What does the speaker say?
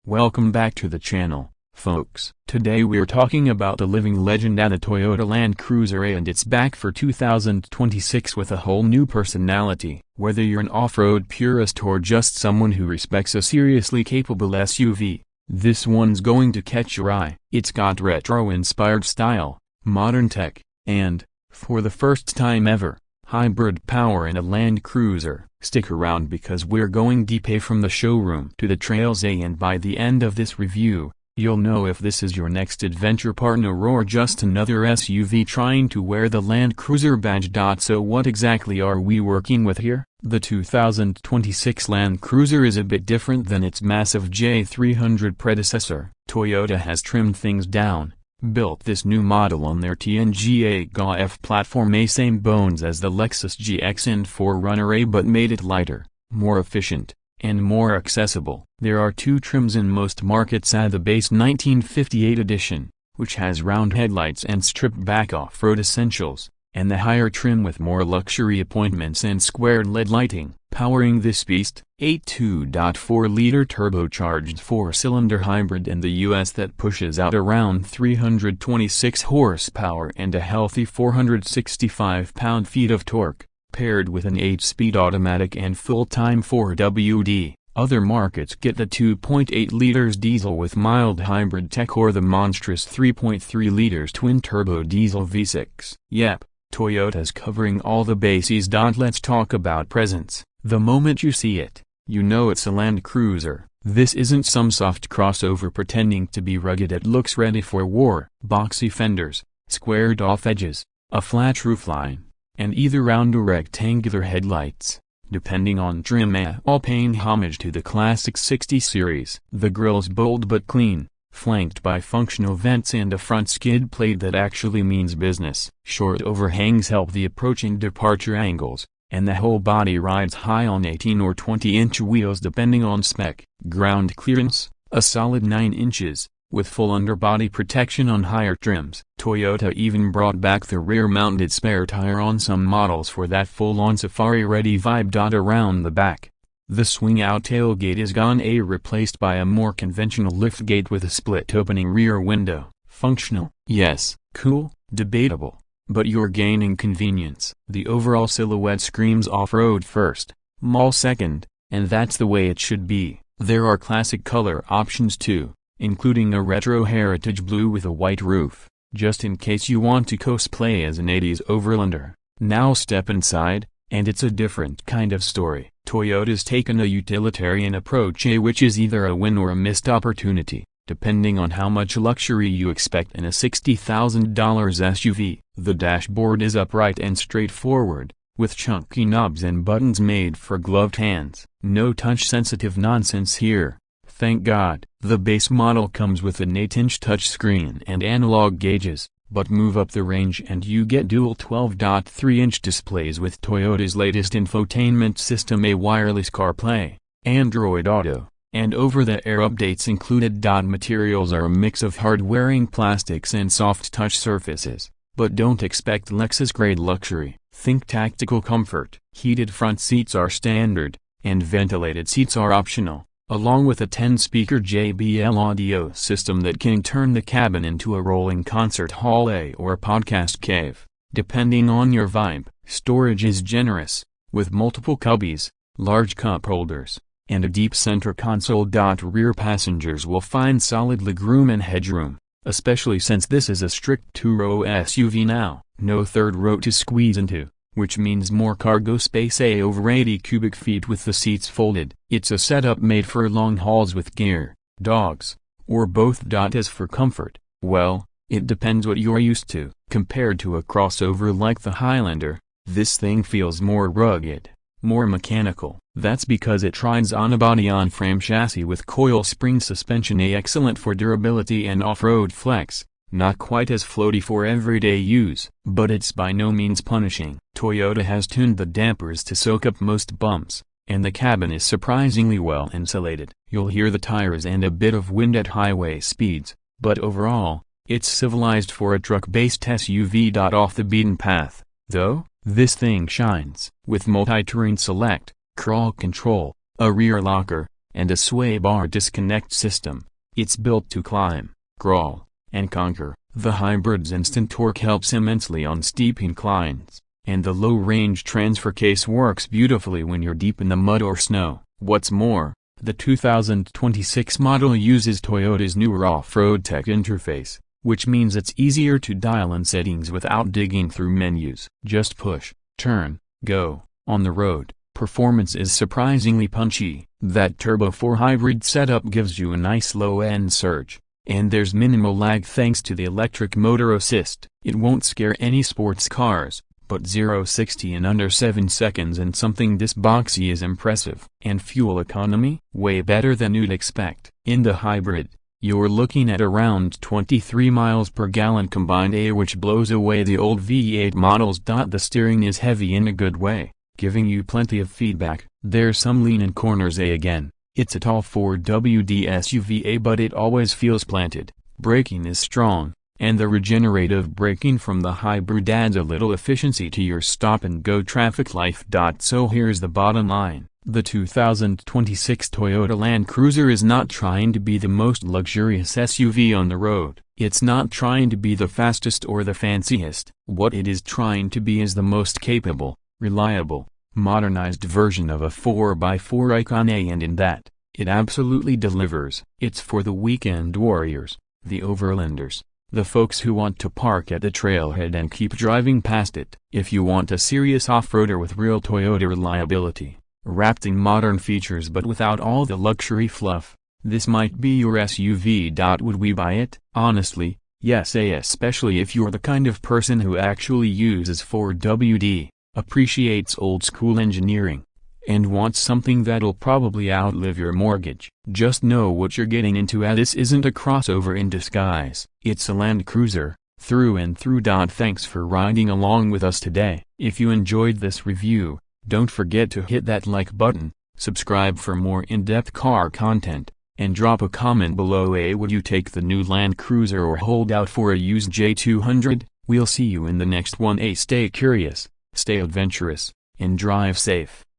Welcome back to the channel, folks. Today we're talking about the living legend at the Toyota Land Cruiser A, and it's back for 2026 with a whole new personality. Whether you're an off-road purist or just someone who respects a seriously capable SUV, this one's going to catch your eye. It's got retro-inspired style, modern tech, and, for the first time ever, hybrid power in a Land Cruiser. Stick around because we're going deep from the showroom to the trails, and by the end of this review, you'll know if this is your next adventure partner or just another SUV trying to wear the Land Cruiser badge. So what exactly are we working with here? The 2026 Land Cruiser is a bit different than its massive J300 predecessor. Toyota has trimmed things down, built this new model on their TNGA-GA-F platform, same bones as the Lexus GX and 4Runner A, but made it lighter, more efficient, and more accessible. There are two trims in most markets: the base 1958 edition, which has round headlights and stripped-back off-road essentials, and the higher trim with more luxury appointments and squared LED lighting. Powering this beast, a 2.4-liter turbocharged four-cylinder hybrid in the US that pushes out around 326 horsepower and a healthy 465 pound-feet of torque, paired with an 8-speed automatic and full-time 4WD. Other markets get the 2.8 liters diesel with mild hybrid tech or the monstrous 3.3 liters twin-turbo diesel V6. Yep, Toyota's covering all the bases. Let's talk about presence. The moment you see it, you know it's a Land Cruiser. This isn't some soft crossover pretending to be rugged. It looks ready for war. Boxy fenders, squared-off edges, a flat roofline, and either round or rectangular headlights, depending on trim, all paying homage to the classic 60 series. The grille's bold but clean, flanked by functional vents and a front skid plate that actually means business. Short overhangs help the approach and departure angles, and the whole body rides high on 18 or 20-inch wheels depending on spec. Ground clearance, a solid 9 inches, with full underbody protection on higher trims. Toyota even brought back the rear-mounted spare tire on some models for that full-on safari-ready vibe. Around the back, the swing-out tailgate is gone, replaced by a more conventional liftgate with a split-opening rear window. Functional, yes. Cool, debatable. But you're gaining convenience. The overall silhouette screams off-road first, mall second, and that's the way it should be. There are classic color options too, including a retro heritage blue with a white roof, just in case you want to cosplay as an 80s overlander. Now step inside, and it's a different kind of story. Toyota's taken a utilitarian approach, which is either a win or a missed opportunity, depending on how much luxury you expect in a $60,000 SUV. The dashboard is upright and straightforward, with chunky knobs and buttons made for gloved hands. No touch-sensitive nonsense here, thank God. The base model comes with an 8-inch touchscreen and analog gauges, but move up the range and you get dual 12.3-inch displays with Toyota's latest infotainment system, a wireless CarPlay, Android Auto, and over-the-air updates included. Materials are a mix of hard-wearing plastics and soft touch surfaces, but don't expect Lexus-grade luxury. Think tactical comfort. Heated front seats are standard, and ventilated seats are optional, along with a 10-speaker JBL audio system that can turn the cabin into a rolling concert hall or a podcast cave, depending on your vibe. Storage is generous, with multiple cubbies, large cup holders, and a deep center console. Rear passengers will find solid legroom and headroom, especially since this is a strict two-row SUV now. No third row to squeeze into, which means more cargo space, over 80 cubic feet with the seats folded. It's a setup made for long hauls with gear, dogs, or both. As for comfort, well, it depends what you're used to. Compared to a crossover like the Highlander, this thing feels more rugged, more mechanical. That's because it rides on a body-on-frame chassis with coil spring suspension, excellent for durability and off-road flex. Not quite as floaty for everyday use, but it's by no means punishing. Toyota has tuned the dampers to soak up most bumps, and the cabin is surprisingly well insulated. You'll hear the tires and a bit of wind at highway speeds, but overall, it's civilized for a truck-based SUV. Off the beaten path, though, this thing shines. With multi-terrain select, crawl control, a rear locker, and a sway bar disconnect system. It's built to climb, crawl, and conquer. The hybrid's instant torque helps immensely on steep inclines, and the low-range transfer case works beautifully when you're deep in the mud or snow. What's more, the 2026 model uses Toyota's newer off-road tech interface, which means it's easier to dial in settings without digging through menus. Just push, turn, go. On the road, performance is surprisingly punchy. That Turbo 4 hybrid setup gives you a nice low-end surge, and there's minimal lag thanks to the electric motor assist. It won't scare any sports cars, but 0-60 in under 7 seconds and something this boxy is impressive. And fuel economy? Way better than you'd expect. In the hybrid, you're looking at around 23 miles per gallon combined air, which blows away the old V8 models. The steering is heavy in a good way, giving you plenty of feedback. There's some lean in corners again. It's a tall 4WD SUV but it always feels planted. Braking is strong, and the regenerative braking from the hybrid adds a little efficiency to your stop-and-go traffic life. So here's the bottom line. The 2026 Toyota Land Cruiser is not trying to be the most luxurious SUV on the road. It's not trying to be the fastest or the fanciest. What it is trying to be is the most capable, reliable, modernized version of a 4x4 icon, and in that, it absolutely delivers. It's for the weekend warriors, the overlanders, the folks who want to park at the trailhead and keep driving past it. If you want a serious off-roader with real Toyota reliability, wrapped in modern features but without all the luxury fluff, this might be your SUV. Would we buy it? Honestly, yes, especially if you're the kind of person who actually uses 4WD, appreciates old-school engineering, and wants something that'll probably outlive your mortgage. Just know what you're getting into. This isn't a crossover in disguise. It's a Land Cruiser, through and through. Thanks for riding along with us today. If you enjoyed this review, don't forget to hit that like button, subscribe for more in-depth car content, and drop a comment below. Would you take the new Land Cruiser or hold out for a used J200? We'll see you in the next one. Stay curious, stay adventurous, and drive safe.